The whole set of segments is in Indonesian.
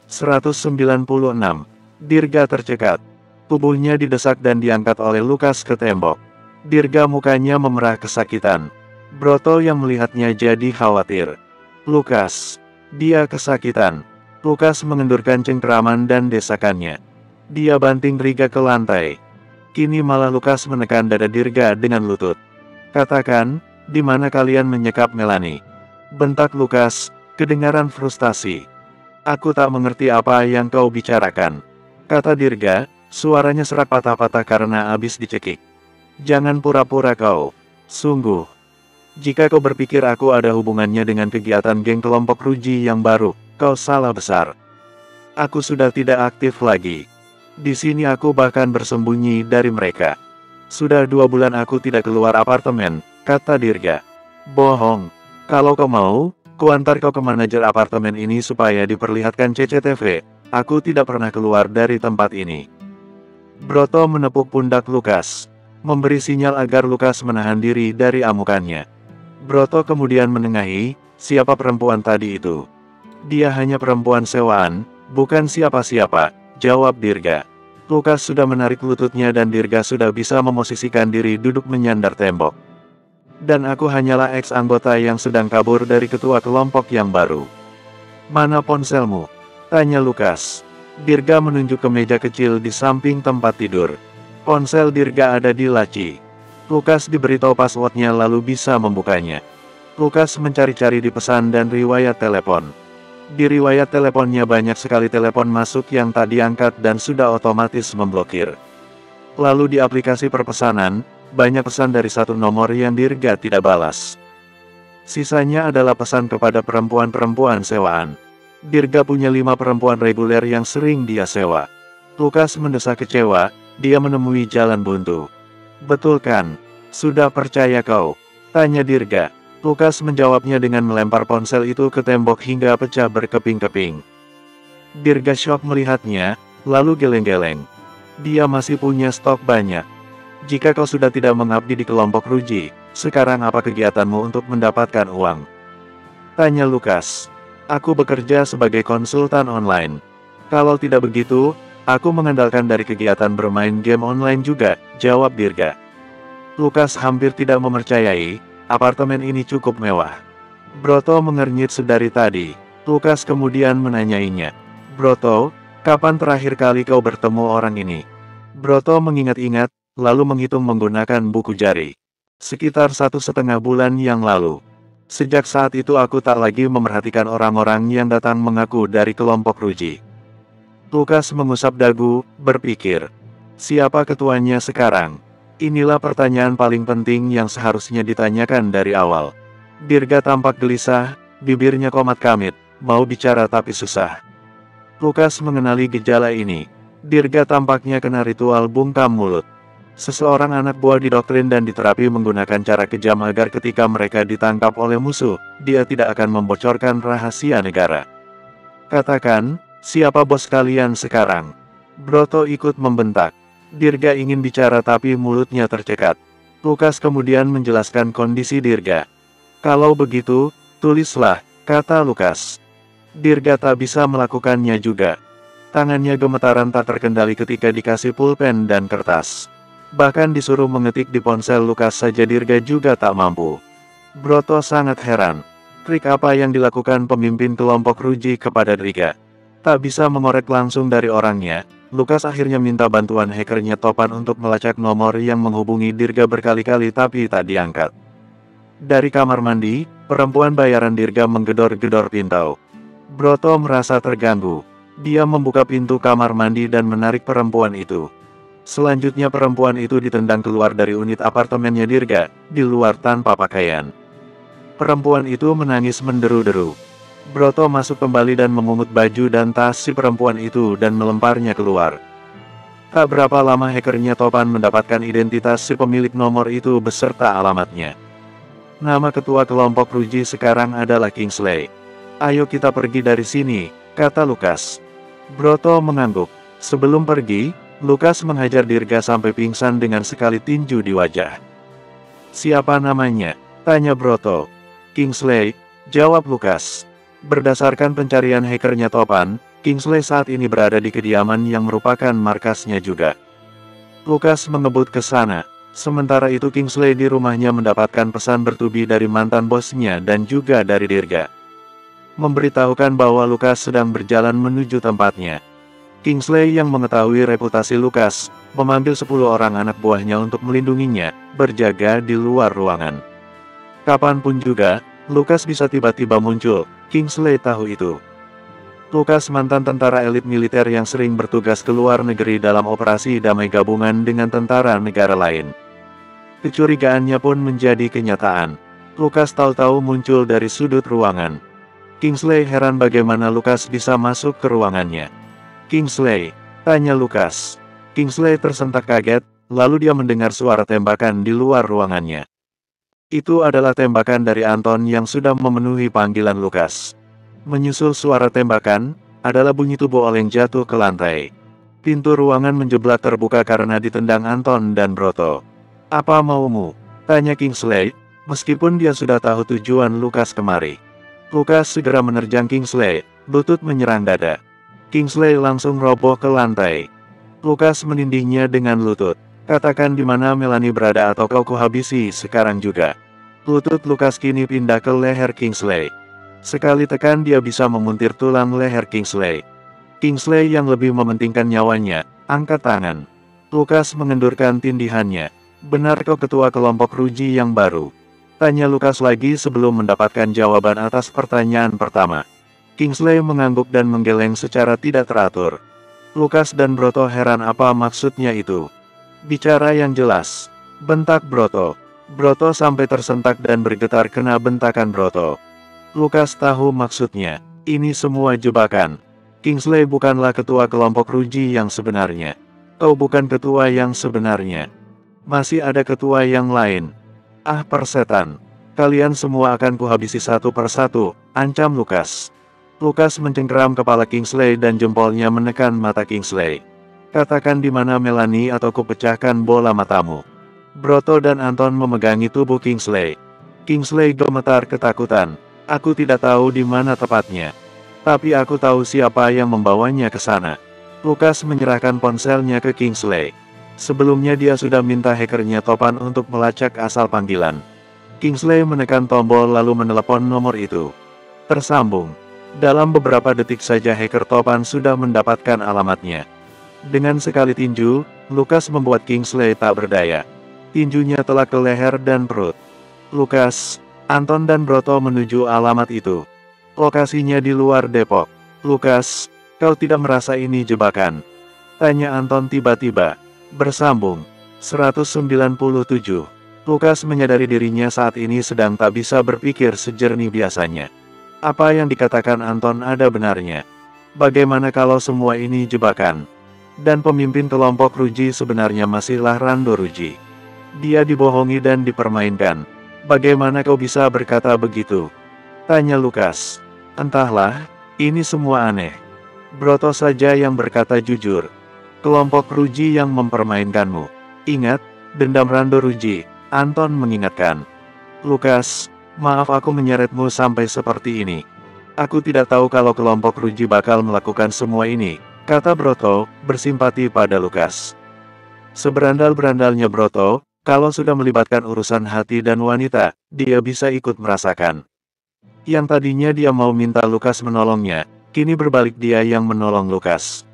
196. Dirga tercekat. Tubuhnya didesak dan diangkat oleh Lukas ke tembok. Dirga mukanya memerah kesakitan. Broto yang melihatnya jadi khawatir. Lukas. Dia kesakitan. Lukas mengendurkan cengkeraman dan desakannya. Dia banting Dirga ke lantai. Kini malah Lukas menekan dada Dirga dengan lutut. Katakan, di mana kalian menyekap Melanie? Bentak Lukas, kedengaran frustasi. Aku tak mengerti apa yang kau bicarakan, kata Dirga, suaranya serak patah-patah karena habis dicekik. Jangan pura-pura kau. Sungguh. Jika kau berpikir aku ada hubungannya dengan kegiatan geng kelompok Ruji yang baru, kau salah besar. Aku sudah tidak aktif lagi. Di sini aku bahkan bersembunyi dari mereka. Sudah 2 bulan aku tidak keluar apartemen, kata Dirga. Bohong. Kalau kau mau, kuantar kau ke manajer apartemen ini supaya diperlihatkan CCTV. Aku tidak pernah keluar dari tempat ini. Broto menepuk pundak Lukas, memberi sinyal agar Lukas menahan diri dari amukannya. Broto kemudian menengahi, siapa perempuan tadi itu? Dia hanya perempuan sewaan, bukan siapa-siapa, jawab Dirga. Lukas sudah menarik lututnya dan Dirga sudah bisa memosisikan diri duduk menyandar tembok. Dan aku hanyalah ex-anggota yang sedang kabur dari ketua kelompok yang baru. Mana ponselmu? Tanya Lukas. Dirga menunjuk ke meja kecil di samping tempat tidur. Ponsel Dirga ada di laci. Lukas diberitahu passwordnya lalu bisa membukanya. Lukas mencari-cari di pesan dan riwayat telepon. Di riwayat teleponnya banyak sekali telepon masuk yang tak diangkat dan sudah otomatis memblokir. Lalu di aplikasi perpesanan, banyak pesan dari 1 nomor yang Dirga tidak balas. Sisanya adalah pesan kepada perempuan-perempuan sewaan. Dirga punya 5 perempuan reguler yang sering dia sewa. Lukas mendesak kecewa, dia menemui jalan buntu. Betul kan? Sudah percaya kau? Tanya Dirga. Lukas menjawabnya dengan melempar ponsel itu ke tembok hingga pecah berkeping-keping. Dirga syok melihatnya, lalu geleng-geleng. Dia masih punya stok banyak. Jika kau sudah tidak mengabdi di kelompok Ruji, sekarang apa kegiatanmu untuk mendapatkan uang? Tanya Lukas. Aku bekerja sebagai konsultan online. Kalau tidak begitu, aku mengandalkan dari kegiatan bermain game online juga, jawab Dirga. Lukas hampir tidak mempercayai. Apartemen ini cukup mewah. Broto mengernyit sedari tadi. Lukas kemudian menanyainya. Broto, kapan terakhir kali kau bertemu orang ini? Broto mengingat-ingat, lalu menghitung menggunakan buku jari. Sekitar 1,5 bulan yang lalu. Sejak saat itu aku tak lagi memerhatikan orang-orang yang datang mengaku dari kelompok Ruji. Lukas mengusap dagu, berpikir. Siapa ketuanya sekarang? Inilah pertanyaan paling penting yang seharusnya ditanyakan dari awal. Dirga tampak gelisah, bibirnya komat-kamit, mau bicara tapi susah. Lukas mengenali gejala ini. Dirga tampaknya kena ritual bungkam mulut. Seseorang anak buah didoktrin dan diterapi menggunakan cara kejam agar ketika mereka ditangkap oleh musuh, dia tidak akan membocorkan rahasia negara. Katakan, siapa bos kalian sekarang? Broto ikut membentak. Dirga ingin bicara tapi mulutnya tercekat. Lukas kemudian menjelaskan kondisi Dirga. Kalau begitu, tulislah, kata Lukas. Dirga tak bisa melakukannya juga. Tangannya gemetaran tak terkendali ketika dikasih pulpen dan kertas. Bahkan disuruh mengetik di ponsel Lukas saja Dirga juga tak mampu. Broto sangat heran. Trik apa yang dilakukan pemimpin kelompok Ruji kepada Dirga? Tak bisa mengorek langsung dari orangnya. Lukas akhirnya minta bantuan hackernya Topan untuk melacak nomor yang menghubungi Dirga berkali-kali tapi tak diangkat. Dari kamar mandi, perempuan bayaran Dirga menggedor-gedor pintu. Broto merasa terganggu. Dia membuka pintu kamar mandi dan menarik perempuan itu. Selanjutnya perempuan itu ditendang keluar dari unit apartemennya Dirga, di luar tanpa pakaian. Perempuan itu menangis menderu-deru. Broto masuk kembali dan memungut baju dan tas si perempuan itu dan melemparnya keluar. Tak berapa lama hackernya Topan mendapatkan identitas si pemilik nomor itu beserta alamatnya. Nama ketua kelompok Ruji sekarang adalah Kingsley. Ayo kita pergi dari sini, kata Lukas. Broto mengangguk. Sebelum pergi, Lukas menghajar Dirga sampai pingsan dengan sekali tinju di wajah. Siapa namanya? Tanya Broto. Kingsley, jawab Lukas. Berdasarkan pencarian hackernya Topan, Kingsley saat ini berada di kediaman yang merupakan markasnya juga. Lukas mengebut ke sana. Sementara itu Kingsley di rumahnya mendapatkan pesan bertubi dari mantan bosnya dan juga dari Dirga. Memberitahukan bahwa Lukas sedang berjalan menuju tempatnya. Kingsley yang mengetahui reputasi Lukas, memanggil 10 orang anak buahnya untuk melindunginya, berjaga di luar ruangan. Kapanpun juga, Lukas bisa tiba-tiba muncul, Kingsley tahu itu. Lukas mantan tentara elit militer yang sering bertugas ke luar negeri dalam operasi damai gabungan dengan tentara negara lain. Kecurigaannya pun menjadi kenyataan. Lukas tahu-tahu muncul dari sudut ruangan. Kingsley heran bagaimana Lukas bisa masuk ke ruangannya. "Kingsley?" tanya Lukas. Kingsley tersentak kaget, lalu dia mendengar suara tembakan di luar ruangannya. Itu adalah tembakan dari Anton yang sudah memenuhi panggilan Lukas. Menyusul suara tembakan, adalah bunyi tubuh Oleng jatuh ke lantai. Pintu ruangan menjeblak terbuka karena ditendang Anton dan Broto. "Apa maumu?" tanya Kingsley, meskipun dia sudah tahu tujuan Lukas kemari. Lukas segera menerjang Kingsley, lutut menyerang dada. Kingsley langsung roboh ke lantai. Lukas menindihnya dengan lutut. "Katakan di mana Melanie berada atau kau kuhabisi sekarang juga." Lutut Lukas kini pindah ke leher Kingsley. Sekali tekan dia bisa memuntir tulang leher Kingsley. Kingsley yang lebih mementingkan nyawanya, angkat tangan. Lukas mengendurkan tindihannya. "Benar kau ketua kelompok Ruji yang baru?" tanya Lukas lagi sebelum mendapatkan jawaban atas pertanyaan pertama. Kingsley mengangguk dan menggeleng secara tidak teratur. Lukas dan Broto heran apa maksudnya itu. "Bicara yang jelas," bentak Broto. Broto sampai tersentak dan bergetar kena bentakan Broto. Lukas tahu maksudnya, ini semua jebakan. Kingsley bukanlah ketua kelompok Ruji yang sebenarnya. Kau bukan ketua yang sebenarnya. Masih ada ketua yang lain. Ah persetan. Kalian semua akan kuhabisi satu persatu, ancam Lukas. Lukas mencengkeram kepala Kingsley dan jempolnya menekan mata Kingsley. "Katakan di mana Melanie atau kupecahkan bola matamu." Broto dan Anton memegangi tubuh Kingsley. Kingsley gemetar ketakutan. "Aku tidak tahu di mana tepatnya. Tapi aku tahu siapa yang membawanya ke sana." Lukas menyerahkan ponselnya ke Kingsley. Sebelumnya dia sudah minta hackernya Topan untuk melacak asal panggilan. Kingsley menekan tombol lalu menelepon nomor itu. Tersambung. Dalam beberapa detik saja hacker Topan sudah mendapatkan alamatnya. Dengan sekali tinju, Lukas membuat Kingsley tak berdaya. Tinjunya telak ke leher dan perut. Lukas, Anton dan Broto menuju alamat itu. Lokasinya di luar Depok. "Lukas, kau tidak merasa ini jebakan?" tanya Anton tiba-tiba. Bersambung. 197. Lukas menyadari dirinya saat ini sedang tak bisa berpikir sejernih biasanya. Apa yang dikatakan Anton ada benarnya. Bagaimana kalau semua ini jebakan? Dan pemimpin kelompok Ruji sebenarnya masihlah Rando Ruji. Dia dibohongi dan dipermainkan. "Bagaimana kau bisa berkata begitu?" tanya Lukas. "Entahlah, ini semua aneh. Broto saja yang berkata jujur. Kelompok Ruji yang mempermainkanmu. Ingat, dendam Rando Ruji," Anton mengingatkan. "Lukas, maaf aku menyeretmu sampai seperti ini. Aku tidak tahu kalau kelompok Ruji bakal melakukan semua ini," kata Broto, bersimpati pada Lukas. Seberandal-berandalnya Broto, kalau sudah melibatkan urusan hati dan wanita, dia bisa ikut merasakan. Yang tadinya dia mau minta Lukas menolongnya, kini berbalik dia yang menolong Lukas.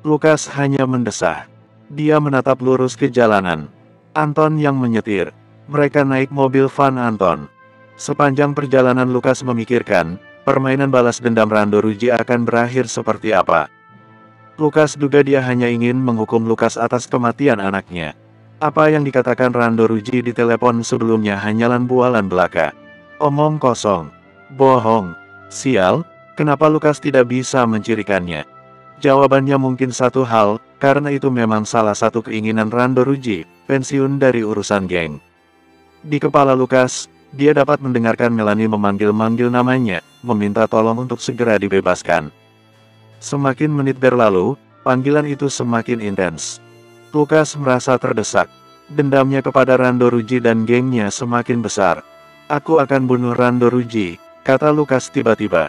Lukas hanya mendesah. Dia menatap lurus ke jalanan. Anton yang menyetir. Mereka naik mobil van Anton. Sepanjang perjalanan Lukas memikirkan, permainan balas dendam Rando Ruji akan berakhir seperti apa. Lukas duga dia hanya ingin menghukum Lukas atas kematian anaknya. Apa yang dikatakan Rando Ruji di telepon sebelumnya hanyalah bualan belaka. Omong kosong. Bohong. Sial, kenapa Lukas tidak bisa mencirikannya? Jawabannya mungkin satu hal, karena itu memang salah satu keinginan Rando Ruji, pensiun dari urusan geng. Di kepala Lukas, dia dapat mendengarkan Melanie memanggil-manggil namanya, meminta tolong untuk segera dibebaskan. Semakin menit berlalu, panggilan itu semakin intens. Lukas merasa terdesak. Dendamnya kepada Rando Ruji dan gengnya semakin besar. "Aku akan bunuh Rando Ruji," kata Lukas tiba-tiba.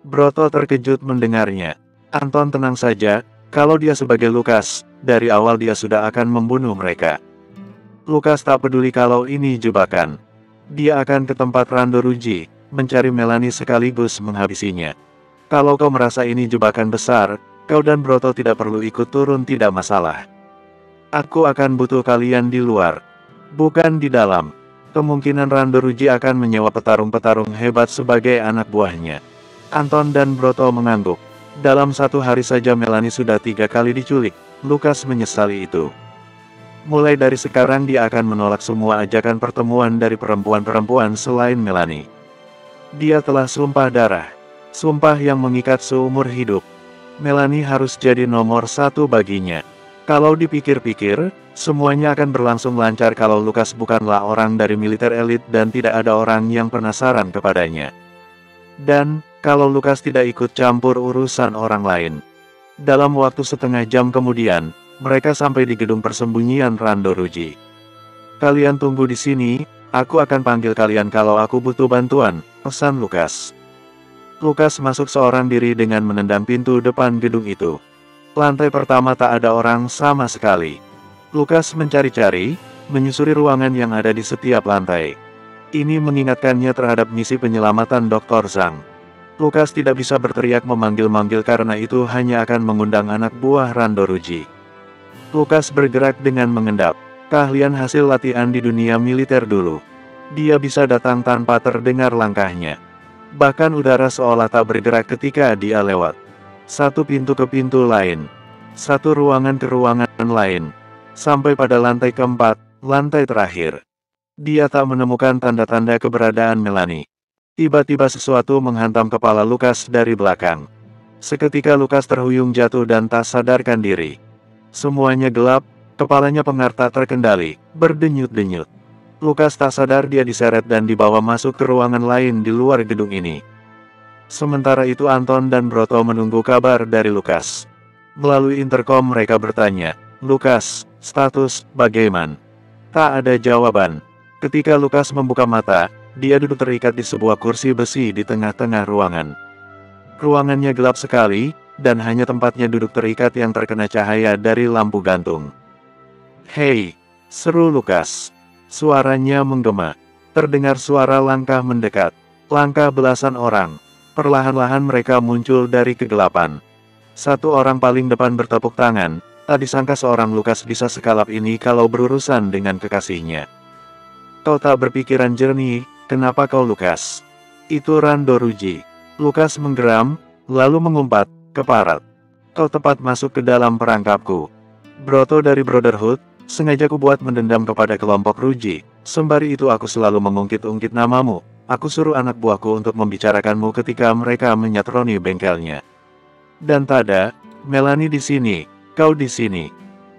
Broto terkejut mendengarnya. Anton tenang saja, kalau dia sebagai Lukas, dari awal dia sudah akan membunuh mereka. Lukas tak peduli kalau ini jebakan. Dia akan ke tempat Randoruji, mencari Melanie sekaligus menghabisinya. Kalau kau merasa ini jebakan besar, kau dan Broto tidak perlu ikut turun, tidak masalah. Aku akan butuh kalian di luar, bukan di dalam. Kemungkinan Randoruji akan menyewa petarung-petarung hebat sebagai anak buahnya. Anton dan Broto mengangguk. Dalam satu hari saja Melanie sudah 3 kali diculik. Lukas menyesali itu. Mulai dari sekarang dia akan menolak semua ajakan pertemuan dari perempuan-perempuan selain Melanie. Dia telah sumpah darah. Sumpah yang mengikat seumur hidup. Melanie harus jadi nomor 1 baginya. Kalau dipikir-pikir, semuanya akan berlangsung lancar kalau Lukas bukanlah orang dari militer elit dan tidak ada orang yang penasaran kepadanya. Dan, kalau Lukas tidak ikut campur urusan orang lain. Dalam waktu setengah jam kemudian, mereka sampai di gedung persembunyian Randoruji. Kalian tunggu di sini, aku akan panggil kalian kalau aku butuh bantuan, pesan Lukas. Lukas masuk seorang diri dengan menendang pintu depan gedung itu. Lantai pertama tak ada orang sama sekali. Lukas mencari-cari, menyusuri ruangan yang ada di setiap lantai. Ini mengingatkannya terhadap misi penyelamatan Dr. Zhang. Lukas tidak bisa berteriak memanggil-manggil karena itu hanya akan mengundang anak buah Randoruji. Lukas bergerak dengan mengendap. Keahlian hasil latihan di dunia militer dulu. Dia bisa datang tanpa terdengar langkahnya. Bahkan udara seolah tak bergerak ketika dia lewat. Satu pintu ke pintu lain. Satu ruangan ke ruangan lain. Sampai pada lantai keempat, lantai terakhir. Dia tak menemukan tanda-tanda keberadaan Melanie. Tiba-tiba sesuatu menghantam kepala Lukas dari belakang. Seketika Lukas terhuyung jatuh dan tak sadarkan diri. Semuanya gelap, kepalanya pengar tak terkendali, berdenyut-denyut. Lukas tak sadar dia diseret dan dibawa masuk ke ruangan lain di luar gedung ini. Sementara itu Anton dan Broto menunggu kabar dari Lukas. Melalui interkom mereka bertanya, "Lukas, status bagaimana?" Tak ada jawaban. Ketika Lukas membuka mata, dia duduk terikat di sebuah kursi besi di tengah-tengah ruangan. Ruangannya gelap sekali, dan hanya tempatnya duduk terikat yang terkena cahaya dari lampu gantung. "Hei!" seru Lukas. Suaranya menggema. Terdengar suara langkah mendekat. Langkah belasan orang. Perlahan-lahan mereka muncul dari kegelapan. Satu orang paling depan bertepuk tangan. Tak disangka seorang Lukas bisa sekalap ini kalau berurusan dengan kekasihnya. "Kau tak berpikiran jernih, kenapa kau Lukas?" "Itu Randoruji." Lukas menggeram, lalu mengumpat, "Keparat. Kau tepat masuk ke dalam perangkapku. Broto dari Brotherhood, sengaja ku buat mendendam kepada kelompok Ruji. Sembari itu aku selalu mengungkit-ungkit namamu. Aku suruh anak buahku untuk membicarakanmu ketika mereka menyatroni bengkelnya. Dan tada, Melanie di sini, kau di sini.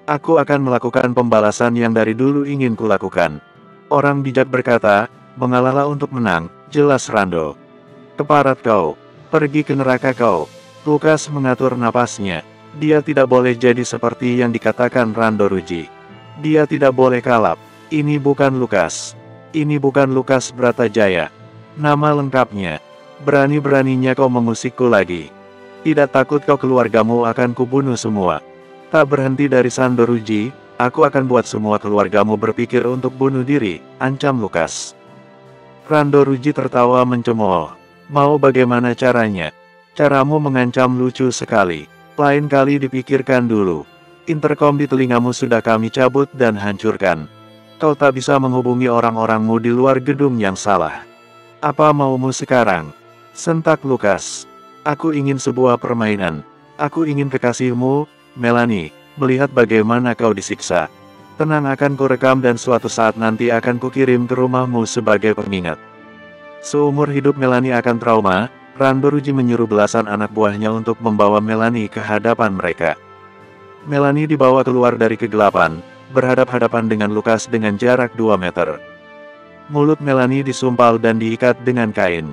Aku akan melakukan pembalasan yang dari dulu ingin kulakukan." Orang bijak berkata, "Mengalahlah untuk menang, jelas Rando. Keparat kau, pergi ke neraka kau." Lukas mengatur napasnya. Dia tidak boleh jadi seperti yang dikatakan Randoruji. Dia tidak boleh kalap. Ini bukan Lukas. Ini bukan Lukas Bratajaya. Nama lengkapnya. Berani-beraninya kau mengusikku lagi. Tidak takut kau keluargamu akan kubunuh semua. Tak berhenti dari Randoruji, aku akan buat semua keluargamu berpikir untuk bunuh diri, ancam Lukas. Randoruji tertawa mencemooh. Mau bagaimana caranya? Caramu mengancam lucu sekali. Lain kali dipikirkan dulu. Interkom di telingamu sudah kami cabut dan hancurkan. Kau tak bisa menghubungi orang-orangmu di luar gedung yang salah. Apa maumu sekarang? Sentak Lukas. Aku ingin sebuah permainan. Aku ingin kekasihmu, Melanie, melihat bagaimana kau disiksa. Tenang, akan kurekam dan suatu saat nanti akan kukirim ke rumahmu sebagai pengingat. Seumur hidup Melanie akan trauma. Randoruji menyuruh belasan anak buahnya untuk membawa Melanie ke hadapan mereka. Melanie dibawa keluar dari kegelapan, berhadap-hadapan dengan Lukas dengan jarak 2 meter. Mulut Melanie disumpal dan diikat dengan kain.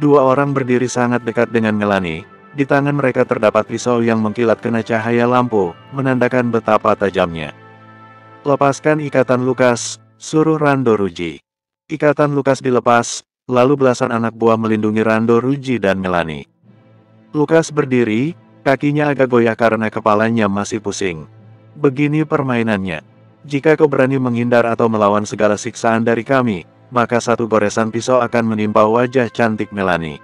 Dua orang berdiri sangat dekat dengan Melanie. Di tangan mereka terdapat pisau yang mengkilat kena cahaya lampu, menandakan betapa tajamnya. "Lepaskan ikatan Lukas," suruh Randoruji. Ikatan Lukas dilepas, lalu belasan anak buah melindungi Randoruji dan Melanie. Lukas berdiri, Kakinya agak goyah karena kepalanya masih pusing. Begini permainannya. Jika kau berani menghindar atau melawan segala siksaan dari kami, maka satu goresan pisau akan menimpa wajah cantik Melanie.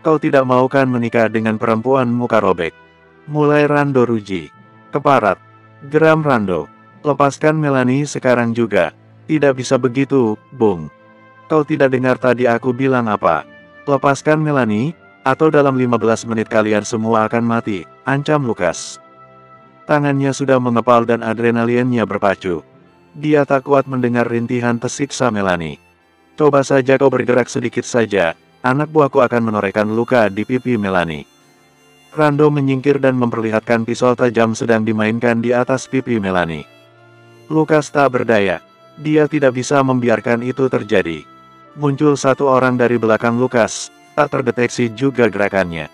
Kau tidak mau kan menikah dengan perempuan muka robek? Mulai Rando Ruji. Keparat. Geram Rando. Lepaskan Melanie sekarang juga. Tidak bisa begitu, Bung. Kau tidak dengar tadi aku bilang apa? Lepaskan Melanie, atau dalam 15 menit kalian semua akan mati, ancam Lukas. Tangannya sudah mengepal dan adrenalinnya berpacu. Dia tak kuat mendengar rintihan tersiksa Melanie. Coba saja kau bergerak sedikit saja, anak buahku akan menorehkan luka di pipi Melanie. Rando menyingkir dan memperlihatkan pisau tajam sedang dimainkan di atas pipi Melanie. Lukas tak berdaya. Dia tidak bisa membiarkan itu terjadi. Muncul satu orang dari belakang Lukas, tak terdeteksi juga gerakannya.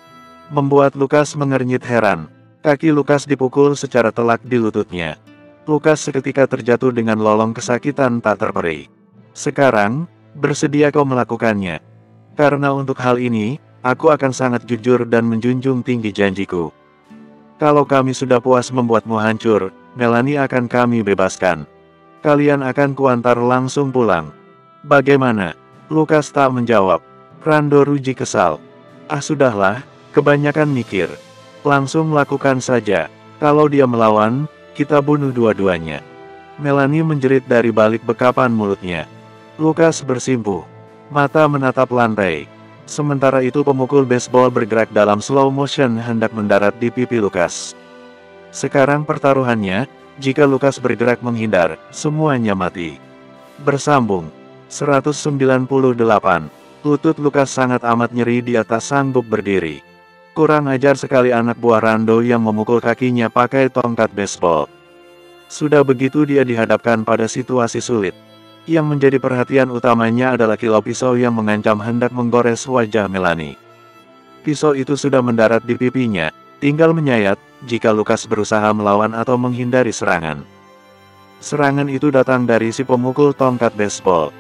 Membuat Lukas mengernyit heran. Kaki Lukas dipukul secara telak di lututnya. Lukas seketika terjatuh dengan lolong kesakitan tak terperi. Sekarang, bersedia kau melakukannya? Karena untuk hal ini, aku akan sangat jujur dan menjunjung tinggi janjiku. Kalau kami sudah puas membuatmu hancur, Melanie akan kami bebaskan. Kalian akan kuantar langsung pulang. Bagaimana? Lukas tak menjawab. Rando Ruji kesal. Ah sudahlah, kebanyakan mikir. Langsung lakukan saja. Kalau dia melawan, kita bunuh dua-duanya. Melanie menjerit dari balik bekapan mulutnya. Lukas bersimpuh. Mata menatap lantai. Sementara itu pemukul baseball bergerak dalam slow motion hendak mendarat di pipi Lukas. Sekarang pertaruhannya, jika Lukas bergerak menghindar, semuanya mati. Bersambung. 198. Lutut Lukas sangat amat nyeri di atas sanggup berdiri. Kurang ajar sekali anak buah Rando yang memukul kakinya pakai tongkat baseball. Sudah begitu dia dihadapkan pada situasi sulit. Yang menjadi perhatian utamanya adalah kilau pisau yang mengancam hendak menggores wajah Melanie. Pisau itu sudah mendarat di pipinya, tinggal menyayat, jika Lukas berusaha melawan atau menghindari serangan. Serangan itu datang dari si pemukul tongkat baseball.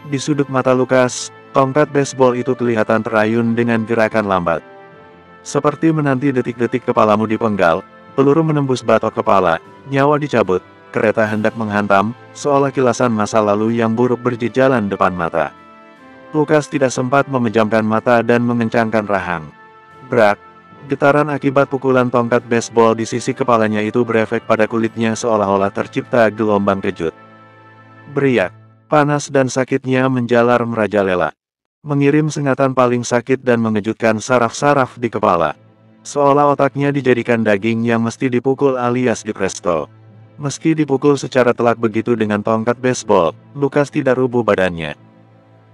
Di sudut mata Lukas, tongkat baseball itu kelihatan terayun dengan gerakan lambat. Seperti menanti detik-detik kepalamu dipenggal, peluru menembus batok kepala, nyawa dicabut, kereta hendak menghantam, seolah kilasan masa lalu yang buruk berjejalan depan mata. Lukas tidak sempat memejamkan mata dan mengencangkan rahang. Brak! Getaran akibat pukulan tongkat baseball di sisi kepalanya itu berefek pada kulitnya seolah-olah tercipta gelombang kejut. Beriak! Panas dan sakitnya menjalar merajalela. Mengirim sengatan paling sakit dan mengejutkan saraf-saraf di kepala. Seolah otaknya dijadikan daging yang mesti dipukul alias dipresto. Meski dipukul secara telak begitu dengan tongkat baseball, Lukas tidak rubuh badannya.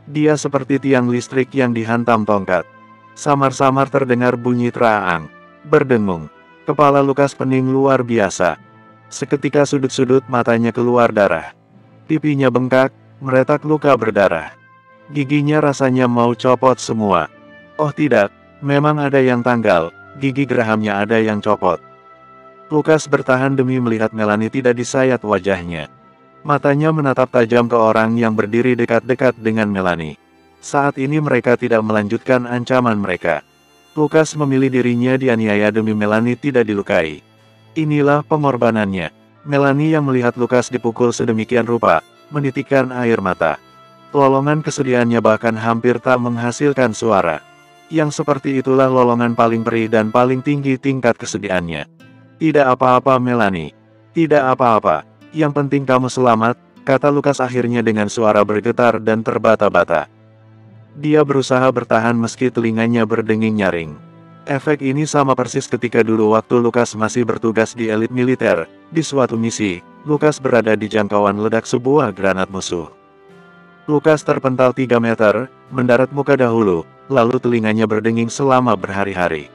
Dia seperti tiang listrik yang dihantam tongkat. Samar-samar terdengar bunyi teraang. Berdengung. Kepala Lukas pening luar biasa. Seketika sudut-sudut matanya keluar darah. Pipinya bengkak, meretak luka berdarah. Giginya rasanya mau copot semua. Oh tidak, memang ada yang tanggal, gigi gerahamnya ada yang copot. Lukas bertahan demi melihat Melanie tidak disayat wajahnya. Matanya menatap tajam ke orang yang berdiri dekat-dekat dengan Melanie. Saat ini mereka tidak melanjutkan ancaman mereka. Lukas memilih dirinya dianiaya demi Melanie tidak dilukai. Inilah pengorbanannya. Melanie yang melihat Lukas dipukul sedemikian rupa, menitikkan air mata. Lolongan kesedihannya bahkan hampir tak menghasilkan suara. Yang seperti itulah lolongan paling perih dan paling tinggi tingkat kesedihannya. Tidak apa-apa Melanie. Tidak apa-apa. Yang penting kamu selamat, kata Lukas akhirnya dengan suara bergetar dan terbata-bata. Dia berusaha bertahan meski telinganya berdenging nyaring. Efek ini sama persis ketika dulu waktu Lukas masih bertugas di elit militer. Di suatu misi, Lukas berada di jangkauan ledak sebuah granat musuh. Lukas terpental 3 meter, mendarat muka dahulu, lalu telinganya berdenging selama berhari-hari.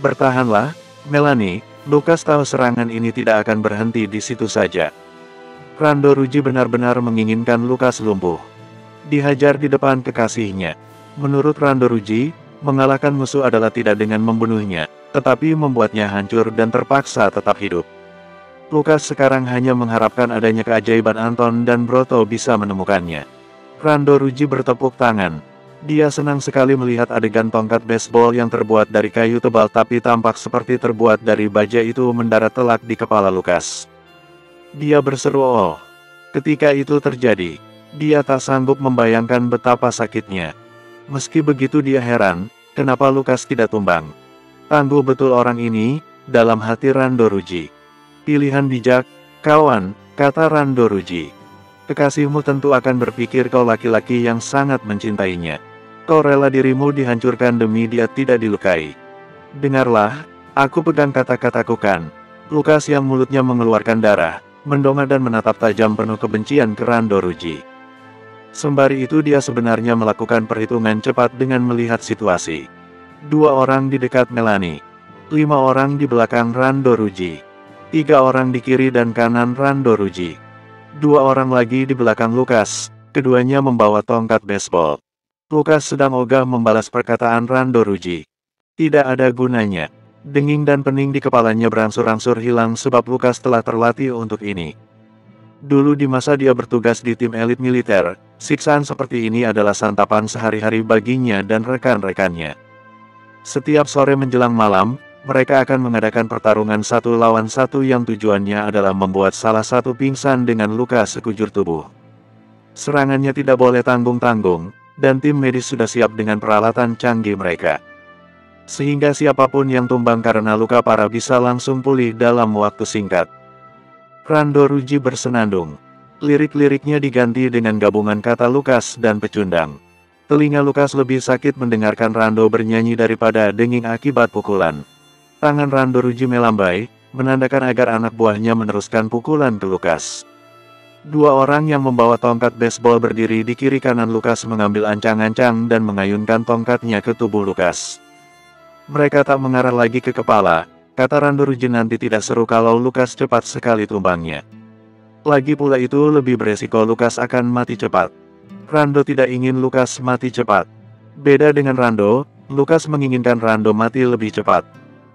Bertahanlah, Melanie, Lukas tahu serangan ini tidak akan berhenti di situ saja. Rando Ruji benar-benar menginginkan Lukas lumpuh. Dihajar di depan kekasihnya. Menurut Rando Ruji, mengalahkan musuh adalah tidak dengan membunuhnya, tetapi membuatnya hancur dan terpaksa tetap hidup. Lukas sekarang hanya mengharapkan adanya keajaiban Anton dan Broto bisa menemukannya. Rando Ruji bertepuk tangan. Dia senang sekali melihat adegan tongkat baseball yang terbuat dari kayu tebal tapi tampak seperti terbuat dari baja itu mendarat telak di kepala Lukas. Dia berseru "Oh!" Ketika itu terjadi, dia tak sanggup membayangkan betapa sakitnya. Meski begitu dia heran, kenapa Lukas tidak tumbang. Tangguh betul orang ini, dalam hati Randoruji. Pilihan bijak, kawan, kata Randoruji. Kekasihmu tentu akan berpikir kau laki-laki yang sangat mencintainya. Kau rela dirimu dihancurkan demi dia tidak dilukai. Dengarlah, aku pegang kata-kataku kan. Lukas yang mulutnya mengeluarkan darah, mendongak dan menatap tajam penuh kebencian ke Randoruji. Sembari itu dia sebenarnya melakukan perhitungan cepat dengan melihat situasi. 2 orang di dekat Melanie. 5 orang di belakang Randoruji. 3 orang di kiri dan kanan Randoruji. 2 orang lagi di belakang Lukas, keduanya membawa tongkat baseball. Lukas sedang ogah membalas perkataan Randoruji. Tidak ada gunanya. Denging dan pening di kepalanya berangsur-angsur hilang sebab Lukas telah terlatih untuk ini. Dulu di masa dia bertugas di tim elit militer, siksaan seperti ini adalah santapan sehari-hari baginya dan rekan-rekannya. Setiap sore menjelang malam, mereka akan mengadakan pertarungan 1 lawan 1 yang tujuannya adalah membuat salah satu pingsan dengan luka sekujur tubuh. Serangannya tidak boleh tanggung-tanggung, dan tim medis sudah siap dengan peralatan canggih mereka. Sehingga siapapun yang tumbang karena luka parah bisa langsung pulih dalam waktu singkat. Randoruji bersenandung. Lirik-liriknya diganti dengan gabungan kata Lukas dan pecundang. Telinga Lukas lebih sakit mendengarkan Rando bernyanyi daripada denging akibat pukulan. Tangan Randoruji melambai, menandakan agar anak buahnya meneruskan pukulan ke Lukas. 2 orang yang membawa tongkat baseball berdiri di kiri kanan Lukas mengambil ancang-ancang dan mengayunkan tongkatnya ke tubuh Lukas. Mereka tak mengarah lagi ke kepala, kata Randoruji nanti tidak seru kalau Lukas cepat sekali tumbangnya. Lagi pula itu lebih beresiko Lukas akan mati cepat. Rando tidak ingin Lukas mati cepat. Beda dengan Rando, Lukas menginginkan Rando mati lebih cepat.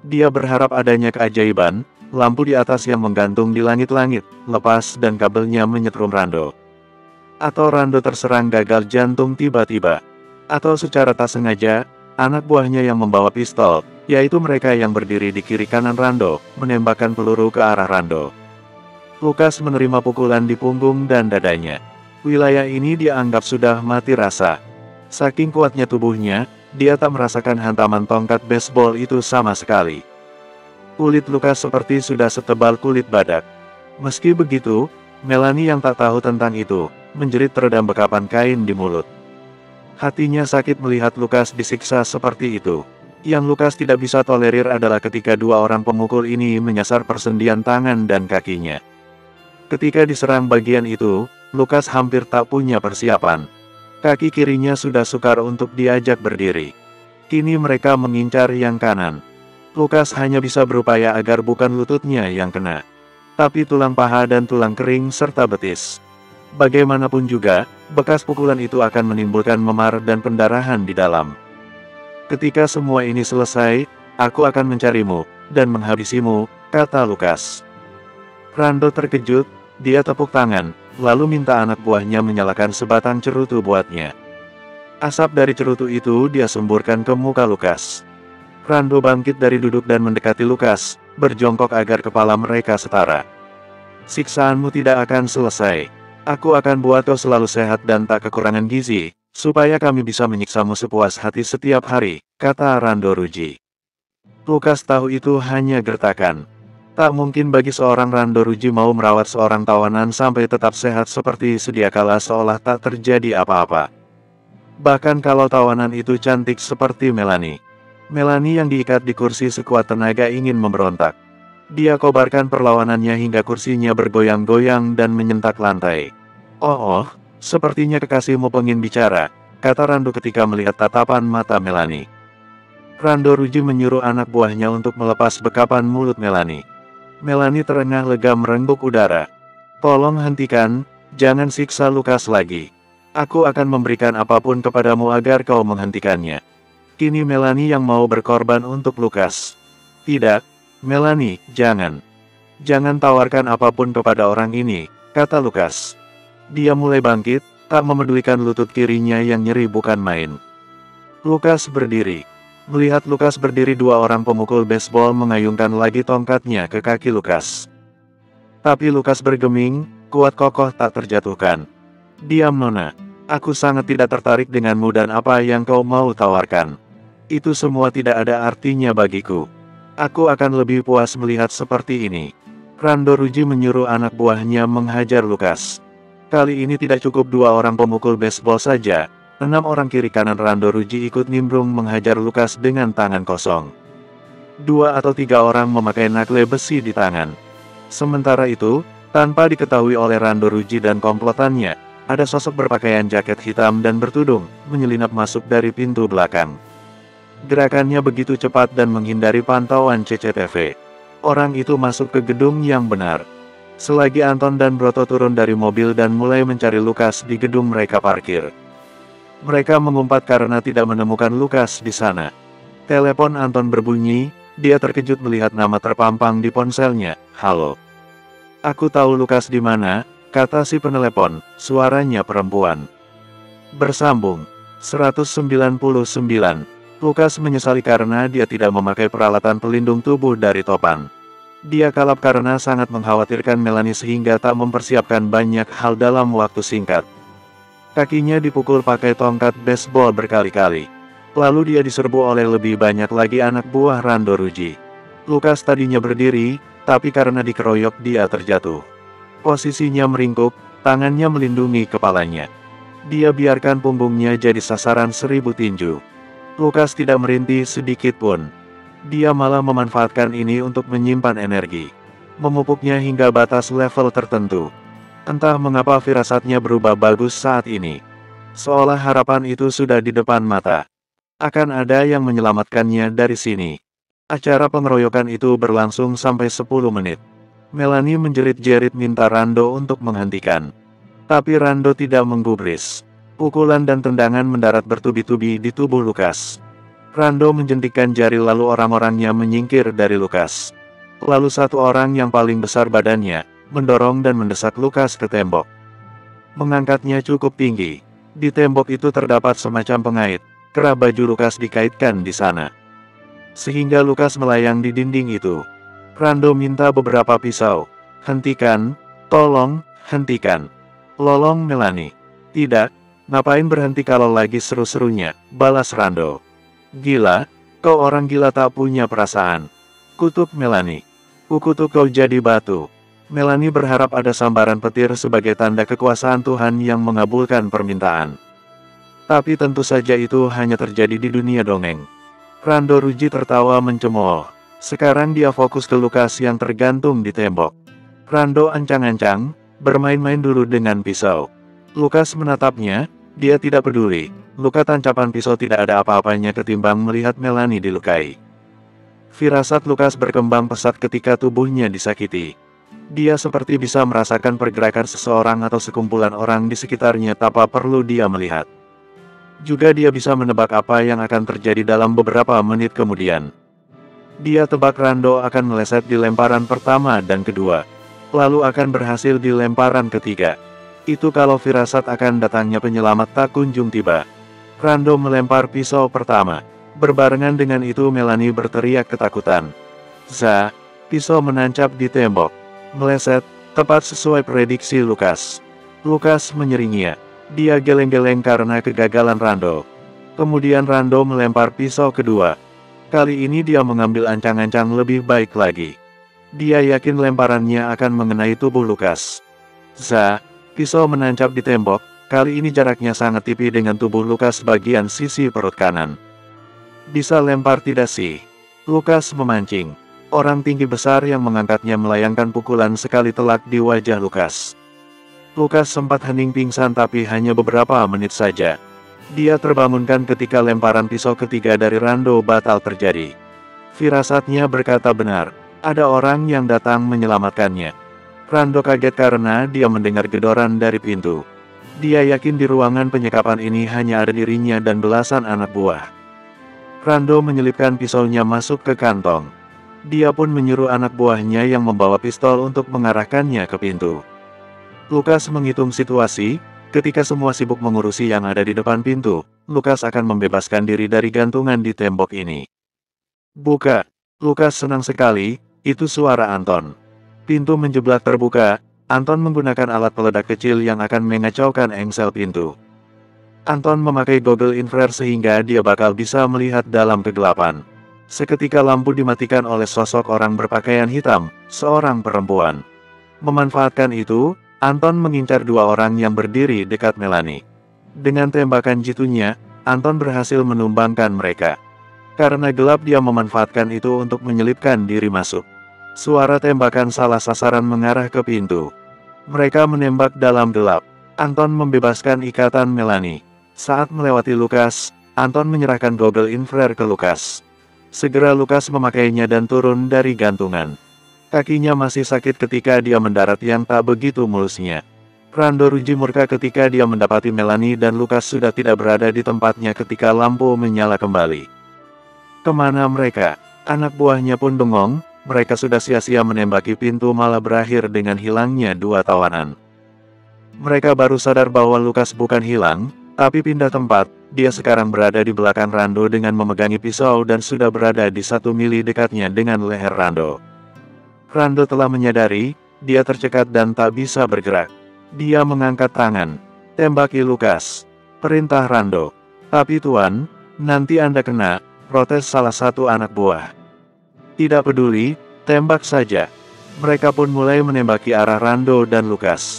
Dia berharap adanya keajaiban, lampu di atas yang menggantung di langit-langit, lepas dan kabelnya menyetrum Rando. Atau Rando terserang gagal jantung tiba-tiba. Atau secara tak sengaja, anak buahnya yang membawa pistol, yaitu mereka yang berdiri di kiri kanan Rando, menembakkan peluru ke arah Rando. Lukas menerima pukulan di punggung dan dadanya. Wilayah ini dianggap sudah mati rasa. Saking kuatnya tubuhnya, dia tak merasakan hantaman tongkat baseball itu sama sekali. Kulit Lukas seperti sudah setebal kulit badak. Meski begitu, Melanie yang tak tahu tentang itu, menjerit teredam bekapan kain di mulut. Hatinya sakit melihat Lukas disiksa seperti itu. Yang Lukas tidak bisa tolerir adalah ketika 2 orang pemukul ini menyasar persendian tangan dan kakinya. Ketika diserang bagian itu, Lukas hampir tak punya persiapan. Kaki kirinya sudah sukar untuk diajak berdiri. Kini mereka mengincar yang kanan. Lukas hanya bisa berupaya agar bukan lututnya yang kena, tapi tulang paha dan tulang kering serta betis. Bagaimanapun juga, bekas pukulan itu akan menimbulkan memar dan pendarahan di dalam. Ketika semua ini selesai, aku akan mencarimu, dan menghabisimu, kata Lukas. Rando terkejut, dia tepuk tangan, lalu minta anak buahnya menyalakan sebatang cerutu buatnya. Asap dari cerutu itu dia semburkan ke muka Lukas. Rando bangkit dari duduk dan mendekati Lukas, berjongkok agar kepala mereka setara. Siksaanmu tidak akan selesai. Aku akan buat kau selalu sehat dan tak kekurangan gizi, supaya kami bisa menyiksamu sepuas hati setiap hari, kata Randoruji. Lukas tahu itu hanya gertakan. Tak mungkin bagi seorang Randoruji mau merawat seorang tawanan sampai tetap sehat seperti sedia kala seolah tak terjadi apa-apa. Bahkan kalau tawanan itu cantik seperti Melanie. Melanie yang diikat di kursi sekuat tenaga ingin memberontak. Dia kobarkan perlawanannya hingga kursinya bergoyang-goyang dan menyentak lantai. Oh, sepertinya kekasihmu pengen bicara, kata Rando ketika melihat tatapan mata Melanie. Randoruji menyuruh anak buahnya untuk melepas bekapan mulut Melanie. Melanie terengah lega merengguk udara. Tolong hentikan, jangan siksa Lukas lagi. Aku akan memberikan apapun kepadamu agar kau menghentikannya. Kini Melanie yang mau berkorban untuk Lukas. Tidak, Melanie, jangan. Jangan tawarkan apapun kepada orang ini, kata Lukas. Dia mulai bangkit, tak memedulikan lutut kirinya yang nyeri bukan main. Lukas berdiri. Melihat Lukas berdiri, dua orang pemukul baseball mengayunkan lagi tongkatnya ke kaki Lukas. Tapi Lukas bergeming, kuat kokoh tak terjatuhkan. Diam Nona. Aku sangat tidak tertarik denganmu dan apa yang kau mau tawarkan. Itu semua tidak ada artinya bagiku. Aku akan lebih puas melihat seperti ini. Rando Ruji menyuruh anak buahnya menghajar Lukas. Kali ini tidak cukup dua orang pemukul baseball saja. 6 orang kiri kanan Rando Ruji ikut nimbrung menghajar Lukas dengan tangan kosong. 2 atau 3 orang memakai nakle besi di tangan. Sementara itu, tanpa diketahui oleh Rando Ruji dan komplotannya, ada sosok berpakaian jaket hitam dan bertudung, menyelinap masuk dari pintu belakang. Gerakannya begitu cepat dan menghindari pantauan CCTV. Orang itu masuk ke gedung yang benar. Selagi Anton dan Broto turun dari mobil dan mulai mencari Lukas di gedung mereka parkir. Mereka mengumpat karena tidak menemukan Lukas di sana. Telepon Anton berbunyi, dia terkejut melihat nama terpampang di ponselnya. Halo. Aku tahu Lukas di mana, kata si penelepon, suaranya perempuan. Bersambung. 199. Lukas menyesali karena dia tidak memakai peralatan pelindung tubuh dari topan. Dia kalap karena sangat mengkhawatirkan Melanie sehingga tak mempersiapkan banyak hal dalam waktu singkat. Kakinya dipukul pakai tongkat baseball berkali-kali. Lalu dia diserbu oleh lebih banyak lagi anak buah Rando Ruji. Lukas tadinya berdiri, tapi karena dikeroyok dia terjatuh. Posisinya meringkuk, tangannya melindungi kepalanya. Dia biarkan punggungnya jadi sasaran 1000 tinju. Lukas tidak merintih sedikit pun. Dia malah memanfaatkan ini untuk menyimpan energi. Memupuknya hingga batas level tertentu. Entah mengapa firasatnya berubah bagus saat ini. Seolah harapan itu sudah di depan mata. Akan ada yang menyelamatkannya dari sini. Acara pengeroyokan itu berlangsung sampai 10 menit. Melanie menjerit-jerit minta Rando untuk menghentikan. Tapi Rando tidak menggubris. Pukulan dan tendangan mendarat bertubi-tubi di tubuh Lukas. Rando menjentikkan jari lalu orang-orangnya menyingkir dari Lukas. Lalu satu orang yang paling besar badannya, mendorong dan mendesak Lukas ke tembok. Mengangkatnya cukup tinggi. Di tembok itu terdapat semacam pengait. Kerah baju Lukas dikaitkan di sana. Sehingga Lukas melayang di dinding itu. Rando minta beberapa pisau. Hentikan, tolong, hentikan. Lolong Melanie. Tidak, ngapain berhenti kalau lagi seru-serunya, balas Rando. Gila, kau orang gila tak punya perasaan. Kutuk Melanie. Kukutuk kau jadi batu. Melanie berharap ada sambaran petir sebagai tanda kekuasaan Tuhan yang mengabulkan permintaan. Tapi tentu saja itu hanya terjadi di dunia dongeng. Rando Ruji tertawa mencemooh. Sekarang dia fokus ke Lukas yang tergantung di tembok. Rando ancang-ancang, bermain-main dulu dengan pisau. Lukas menatapnya, dia tidak peduli. Luka tancapan pisau tidak ada apa-apanya ketimbang melihat Melanie dilukai. Firasat Lukas berkembang pesat ketika tubuhnya disakiti. Dia seperti bisa merasakan pergerakan seseorang atau sekumpulan orang di sekitarnya tanpa perlu dia melihat. Juga dia bisa menebak apa yang akan terjadi dalam beberapa menit kemudian. Dia tebak Rando akan meleset di lemparan pertama dan kedua. Lalu akan berhasil di lemparan ketiga. Itu kalau firasat akan datangnya penyelamat tak kunjung tiba. Rando melempar pisau pertama. Berbarengan dengan itu Melanie berteriak ketakutan. Za, pisau menancap di tembok. Meleset, tepat sesuai prediksi Lukas. Lukas menyeringia. Dia geleng-geleng karena kegagalan Rando. Kemudian Rando melempar pisau kedua. Kali ini dia mengambil ancang-ancang lebih baik lagi. Dia yakin lemparannya akan mengenai tubuh Lukas. Za, pisau menancap di tembok, kali ini jaraknya sangat tipis dengan tubuh Lukas bagian sisi perut kanan. Bisa lempar tidak sih? Lukas memancing. Orang tinggi besar yang mengangkatnya melayangkan pukulan sekali telak di wajah Lukas. Lukas sempat hening pingsan tapi hanya beberapa menit saja. Dia terbangunkan ketika lemparan pisau ketiga dari Rando batal terjadi. Firasatnya berkata benar, ada orang yang datang menyelamatkannya. Rando kaget karena dia mendengar gedoran dari pintu. Dia yakin di ruangan penyekapan ini hanya ada dirinya dan belasan anak buah. Rando menyelipkan pisaunya masuk ke kantong. Dia pun menyuruh anak buahnya yang membawa pistol untuk mengarahkannya ke pintu. Lukas menghitung situasi, Ketika semua sibuk mengurusi yang ada di depan pintu, Lukas akan membebaskan diri dari gantungan di tembok ini. Buka. Lukas senang sekali, itu suara Anton. Pintu menjeblak terbuka, Anton menggunakan alat peledak kecil yang akan mengacaukan engsel pintu. Anton memakai goggle infrared sehingga dia bakal bisa melihat dalam kegelapan. Seketika lampu dimatikan oleh sosok orang berpakaian hitam, seorang perempuan. Memanfaatkan itu, Anton mengincar dua orang yang berdiri dekat Melanie. Dengan tembakan jitunya, Anton berhasil menumbangkan mereka. Karena gelap dia memanfaatkan itu untuk menyelipkan diri masuk. Suara tembakan salah sasaran mengarah ke pintu. Mereka menembak dalam gelap. Anton membebaskan ikatan Melanie. Saat melewati Lukas, Anton menyerahkan goggle infrared ke Lukas. Segera Lukas memakainya dan turun dari gantungan. Kakinya masih sakit ketika dia mendarat yang tak begitu mulusnya. Rando rugi murka ketika dia mendapati Melanie dan Lukas sudah tidak berada di tempatnya ketika lampu menyala kembali. Kemana mereka? Anak buahnya pun bengong, mereka sudah sia-sia menembaki pintu malah berakhir dengan hilangnya dua tawanan. Mereka baru sadar bahwa Lukas bukan hilang, tapi pindah tempat. Dia sekarang berada di belakang Rando dengan memegangi pisau dan sudah berada di 1 mili dekatnya dengan leher Rando. Rando telah menyadari, dia tercekat dan tak bisa bergerak. Dia mengangkat tangan. Tembaki Lukas. Perintah Rando. Tapi Tuan, nanti Anda kena, protes salah satu anak buah. Tidak peduli, tembak saja. Mereka pun mulai menembaki arah Rando dan Lukas.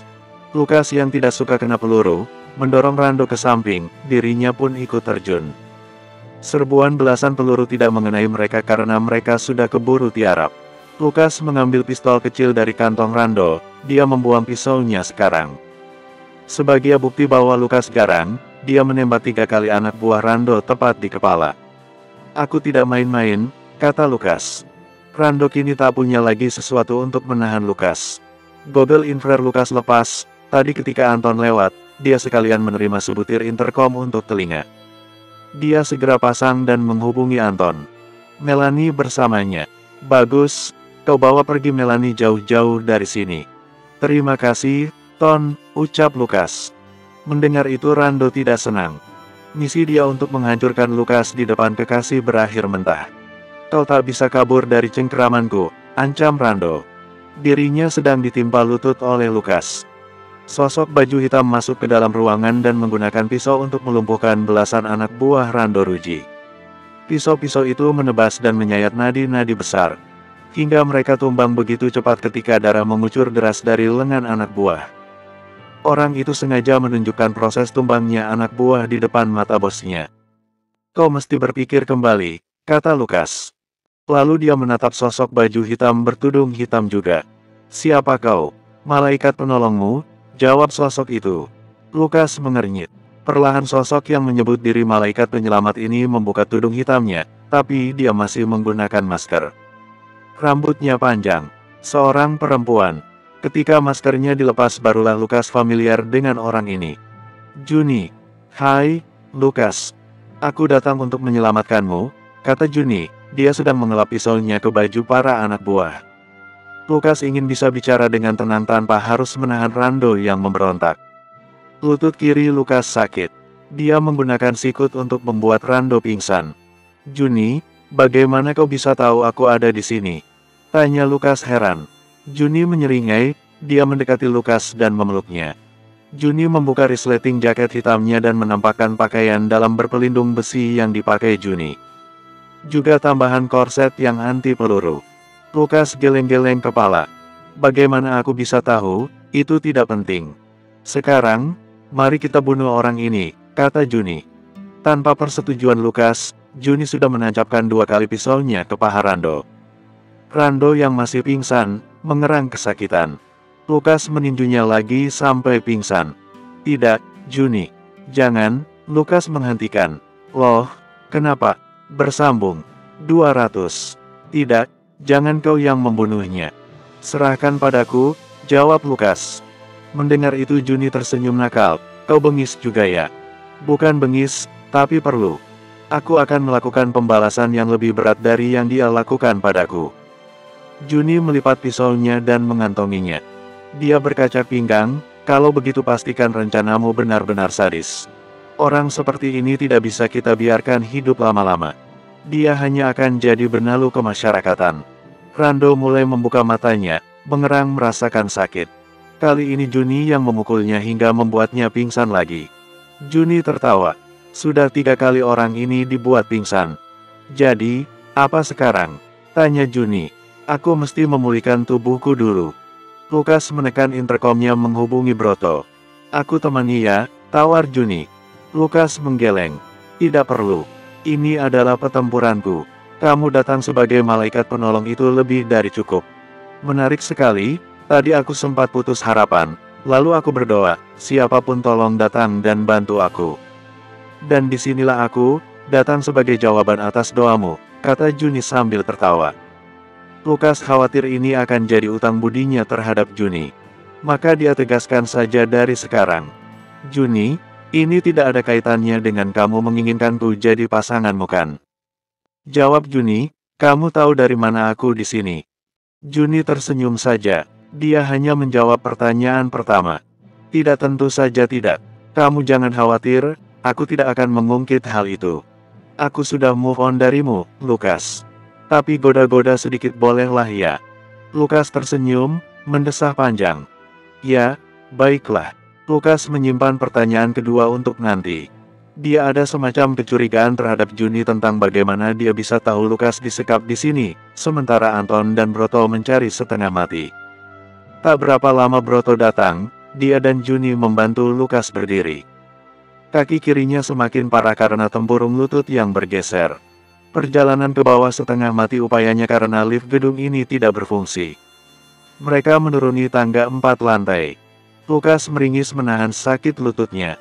Lukas yang tidak suka kena peluru, mendorong Rando ke samping, dirinya pun ikut terjun. Serbuan belasan peluru tidak mengenai mereka karena mereka sudah keburu tiarap. Lukas mengambil pistol kecil dari kantong Rando, dia membuang pisaunya sekarang. Sebagai bukti bahwa Lukas garang, dia menembak 3 kali anak buah Rando tepat di kepala. Aku tidak main-main, kata Lukas. Rando kini tak punya lagi sesuatu untuk menahan Lukas. Goggle infrared Lukas lepas, tadi ketika Anton lewat, dia sekalian menerima sebutir intercom untuk telinga. Dia segera pasang dan menghubungi Anton. Melanie bersamanya. Bagus. Kau bawa pergi Melanie jauh-jauh dari sini. Terima kasih, Ton, ucap Lukas. Mendengar itu Rando tidak senang. Misi dia untuk menghancurkan Lukas di depan kekasih berakhir mentah. Kau tak bisa kabur dari cengkeramanku, ancam Rando. Dirinya sedang ditimpa lutut oleh Lukas. Sosok baju hitam masuk ke dalam ruangan dan menggunakan pisau untuk melumpuhkan belasan anak buah Rando rugi. Pisau-pisau itu menebas dan menyayat nadi-nadi besar. Hingga mereka tumbang begitu cepat ketika darah mengucur deras dari lengan anak buah. Orang itu sengaja menunjukkan proses tumbangnya anak buah di depan mata bosnya. Kau mesti berpikir kembali, kata Lukas. Lalu dia menatap sosok baju hitam bertudung hitam juga. Siapa kau? Malaikat penolongmu, jawab sosok itu. Lukas mengernyit. Perlahan sosok yang menyebut diri malaikat penyelamat ini membuka tudung hitamnya, tapi dia masih menggunakan masker. Rambutnya panjang. Seorang perempuan. Ketika maskernya dilepas barulah Lukas familiar dengan orang ini. Juni. Hai, Lukas. Aku datang untuk menyelamatkanmu, kata Juni. Dia sedang mengelap pisaunya ke baju para anak buah. Lukas ingin bisa bicara dengan tenang tanpa harus menahan Rando yang memberontak. Lutut kiri Lukas sakit. Dia menggunakan sikut untuk membuat Rando pingsan. Juni, bagaimana kau bisa tahu aku ada di sini? Tanya Lukas heran. Juni menyeringai, dia mendekati Lukas dan memeluknya. Juni membuka resleting jaket hitamnya dan menampakkan pakaian dalam berpelindung besi yang dipakai Juni. Juga tambahan korset yang anti peluru. Lukas geleng-geleng kepala. Bagaimana aku bisa tahu? Itu tidak penting. Sekarang, mari kita bunuh orang ini, kata Juni. Tanpa persetujuan Lukas, Juni sudah menancapkan 2 kali pisaunya ke paha Rando. Rando yang masih pingsan, mengerang kesakitan. Lukas meninjunya lagi sampai pingsan. Tidak, Juni. Jangan, Lukas menghentikan. Loh, kenapa? Bersambung. 200. Tidak, jangan kau yang membunuhnya. Serahkan padaku, jawab Lukas. Mendengar itu Juni tersenyum nakal. Kau bengis juga ya? Bukan bengis, tapi perlu. Aku akan melakukan pembalasan yang lebih berat dari yang dia lakukan padaku. Juni melipat pisaunya dan mengantonginya. Dia berkaca pinggang, Kalau begitu pastikan rencanamu benar-benar sadis. Orang seperti ini tidak bisa kita biarkan hidup lama-lama. Dia hanya akan jadi benalu kemasyarakatan. Rando mulai membuka matanya, mengerang merasakan sakit. Kali ini Juni yang memukulnya hingga membuatnya pingsan lagi. Juni tertawa. Sudah 3 kali orang ini dibuat pingsan. Jadi, apa sekarang? Tanya Juni. Aku mesti memulihkan tubuhku dulu. Lukas menekan interkomnya menghubungi Broto. Aku temani ya, tawar Juni. Lukas menggeleng. Tidak perlu. Ini adalah pertempuranku. Kamu datang sebagai malaikat penolong itu lebih dari cukup. Menarik sekali, tadi aku sempat putus harapan. Lalu aku berdoa, siapapun tolong datang dan bantu aku. Dan disinilah aku, datang sebagai jawaban atas doamu, kata Juni sambil tertawa. Lukas khawatir ini akan jadi utang budinya terhadap Juni. Maka dia tegaskan saja dari sekarang. Juni, ini tidak ada kaitannya dengan kamu menginginkanku jadi pasanganmu kan? Jawab Juni, kamu tahu dari mana aku di sini? Juni tersenyum saja. Dia hanya menjawab pertanyaan pertama. Tidak, tentu saja tidak. Kamu jangan khawatir, aku tidak akan mengungkit hal itu. Aku sudah move on darimu, Lukas. Tapi goda-goda sedikit bolehlah ya. Lukas tersenyum, mendesah panjang. Ya, baiklah. Lukas menyimpan pertanyaan kedua untuk nanti. Dia ada semacam kecurigaan terhadap Juni tentang bagaimana dia bisa tahu Lukas disekap di sini, sementara Anton dan Broto mencari setengah mati. Tak berapa lama Broto datang, dia dan Juni membantu Lukas berdiri. Kaki kirinya semakin parah karena tempurung lutut yang bergeser. Perjalanan ke bawah setengah mati upayanya karena lift gedung ini tidak berfungsi. Mereka menuruni tangga 4 lantai. Lukas meringis menahan sakit lututnya.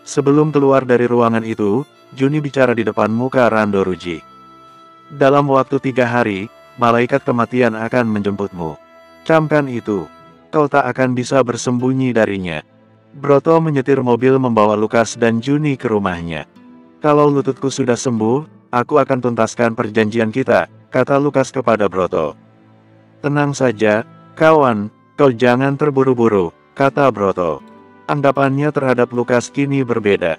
Sebelum keluar dari ruangan itu, Juni bicara di depan muka Rando Ruji. Dalam waktu 3 hari, malaikat kematian akan menjemputmu. Camkan itu. Kau tak akan bisa bersembunyi darinya. Broto menyetir mobil membawa Lukas dan Juni ke rumahnya. Kalau lututku sudah sembuh, aku akan tuntaskan perjanjian kita, kata Lukas kepada Broto. Tenang saja, kawan, kau jangan terburu-buru, kata Broto. Anggapannya terhadap Lukas kini berbeda.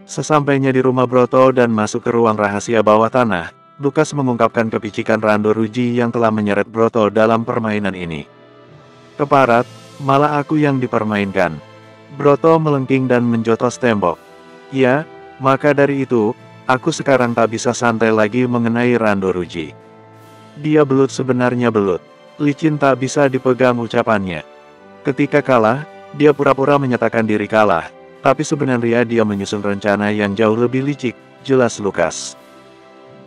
Sesampainya di rumah Broto dan masuk ke ruang rahasia bawah tanah, Lukas mengungkapkan kepicikan Rando Ruji yang telah menyeret Broto dalam permainan ini. Keparat, malah aku yang dipermainkan. Broto melengking dan menjotos tembok. Ya, maka dari itu, aku sekarang tak bisa santai lagi mengenai Rando Ruji. Dia belut, sebenarnya belut. Licin, tak bisa dipegang ucapannya. Ketika kalah, dia pura-pura menyatakan diri kalah, tapi sebenarnya dia menyusun rencana yang jauh lebih licik, jelas Lukas.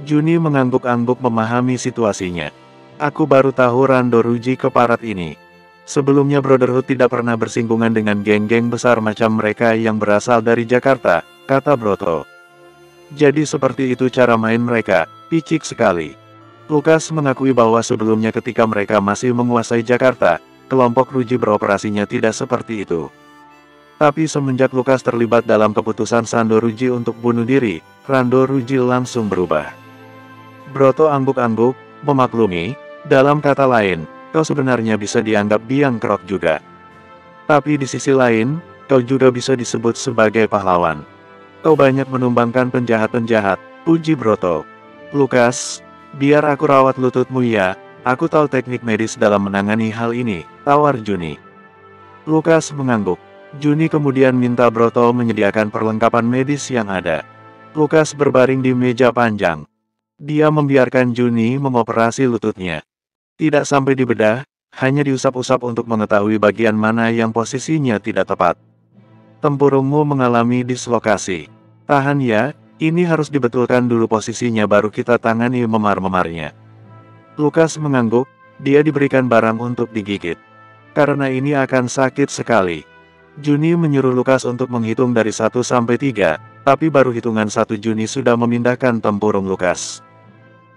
Juni mengangguk-angguk memahami situasinya. Aku baru tahu Rando Ruji keparat ini. Sebelumnya Brotherhood tidak pernah bersinggungan dengan geng-geng besar macam mereka yang berasal dari Jakarta, kata Broto. Jadi seperti itu cara main mereka, picik sekali. Lukas mengakui bahwa sebelumnya ketika mereka masih menguasai Jakarta, kelompok Ruji beroperasinya tidak seperti itu. Tapi semenjak Lukas terlibat dalam keputusan Sando Ruji untuk bunuh diri, Rando Ruji langsung berubah. Broto angguk-angguk, memaklumi, dalam kata lain, kau sebenarnya bisa dianggap biang kerok juga. Tapi di sisi lain, kau juga bisa disebut sebagai pahlawan. Kau banyak menumbangkan penjahat-penjahat, puji Broto. Lukas, biar aku rawat lututmu ya, aku tahu teknik medis dalam menangani hal ini, tawar Juni. Lukas mengangguk. Juni kemudian minta Broto menyediakan perlengkapan medis yang ada. Lukas berbaring di meja panjang. Dia membiarkan Juni mengoperasi lututnya. Tidak sampai dibedah, hanya diusap-usap untuk mengetahui bagian mana yang posisinya tidak tepat. Tempurungmu mengalami dislokasi. Tahan ya, ini harus dibetulkan dulu posisinya baru kita tangani memar-memarnya. Lukas mengangguk, dia diberikan barang untuk digigit. Karena ini akan sakit sekali. Juni menyuruh Lukas untuk menghitung dari 1 sampai 3, tapi baru hitungan 1 Juni sudah memindahkan tempurung Lukas.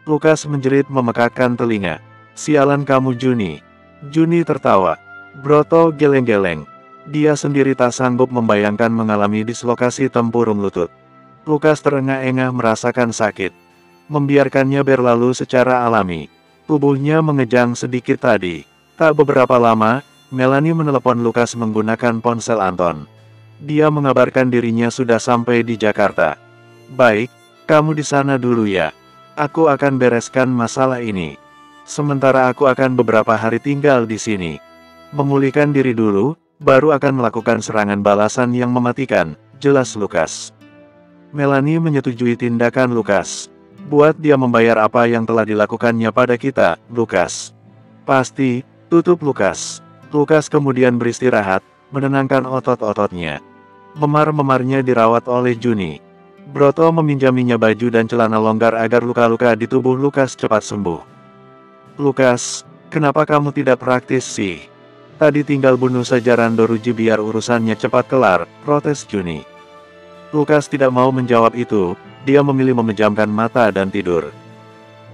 Lukas menjerit memekakkan telinga. Sialan kamu Juni. Juni tertawa. Broto geleng-geleng. Dia sendiri tak sanggup membayangkan mengalami dislokasi tempurung lutut. Lukas terengah-engah merasakan sakit. Membiarkannya berlalu secara alami. Tubuhnya mengejang sedikit tadi. Tak beberapa lama, Melanie menelepon Lukas menggunakan ponsel Anton. Dia mengabarkan dirinya sudah sampai di Jakarta. Baik, kamu di sana dulu ya. Aku akan bereskan masalah ini. Sementara aku akan beberapa hari tinggal di sini. Memulihkan diri dulu, baru akan melakukan serangan balasan yang mematikan, jelas Lukas. Melanie menyetujui tindakan Lukas. Buat dia membayar apa yang telah dilakukannya pada kita, Lukas. Pasti, tutup Lukas. Lukas kemudian beristirahat, menenangkan otot-ototnya. Memar-memarnya dirawat oleh Juni. Broto meminjaminya baju dan celana longgar agar luka-luka di tubuh Lukas cepat sembuh. Lukas, kenapa kamu tidak praktis sih? Tadi tinggal bunuh saja Randoruji biar urusannya cepat kelar, protes Juni. Lukas tidak mau menjawab itu, dia memilih memejamkan mata dan tidur.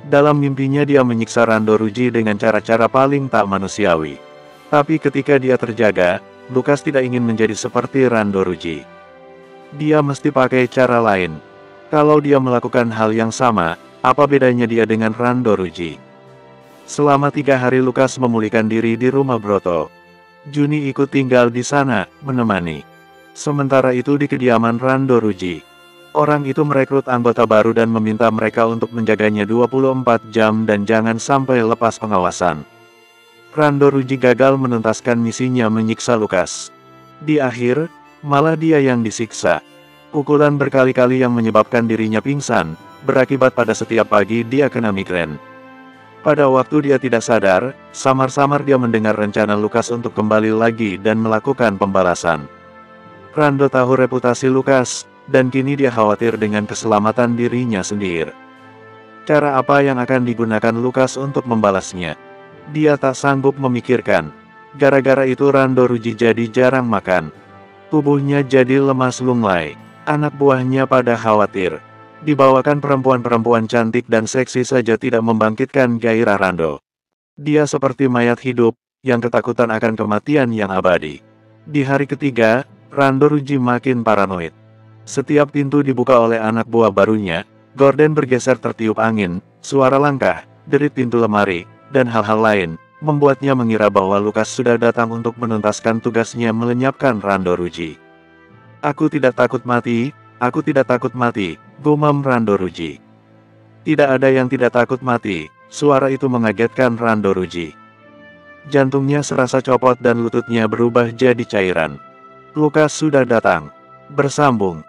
Dalam mimpinya dia menyiksa Randoruji dengan cara-cara paling tak manusiawi. Tapi ketika dia terjaga, Lukas tidak ingin menjadi seperti Randoruji. Dia mesti pakai cara lain. Kalau dia melakukan hal yang sama, apa bedanya dia dengan Randoruji? Selama 3 hari Lukas memulihkan diri di rumah Broto. Juni ikut tinggal di sana, menemani. Sementara itu di kediaman Randoruji. Orang itu merekrut anggota baru dan meminta mereka untuk menjaganya 24 jam dan jangan sampai lepas pengawasan. Randoruji gagal menuntaskan misinya menyiksa Lukas. Di akhir, malah dia yang disiksa. Pukulan berkali-kali yang menyebabkan dirinya pingsan, berakibat pada setiap pagi dia kena migrain. Pada waktu dia tidak sadar, samar-samar dia mendengar rencana Lukas untuk kembali lagi dan melakukan pembalasan. Rando tahu reputasi Lukas, dan kini dia khawatir dengan keselamatan dirinya sendiri. Cara apa yang akan digunakan Lukas untuk membalasnya? Dia tak sanggup memikirkan. Gara-gara itu Randoruji jadi jarang makan. Tubuhnya jadi lemas lunglai. Anak buahnya pada khawatir. Dibawakan perempuan-perempuan cantik dan seksi saja tidak membangkitkan gairah Rando. Dia seperti mayat hidup, yang ketakutan akan kematian yang abadi. Di hari ketiga, Randoruji makin paranoid. Setiap pintu dibuka oleh anak buah barunya, gorden bergeser tertiup angin, suara langkah, derit pintu lemari, dan hal-hal lain, membuatnya mengira bahwa Lukas sudah datang untuk menuntaskan tugasnya melenyapkan Randoruji. Aku tidak takut mati, aku tidak takut mati, gumam Randoruji. Tidak ada yang tidak takut mati, suara itu mengagetkan Randoruji. Jantungnya serasa copot dan lututnya berubah jadi cairan. Lukas sudah datang. Bersambung.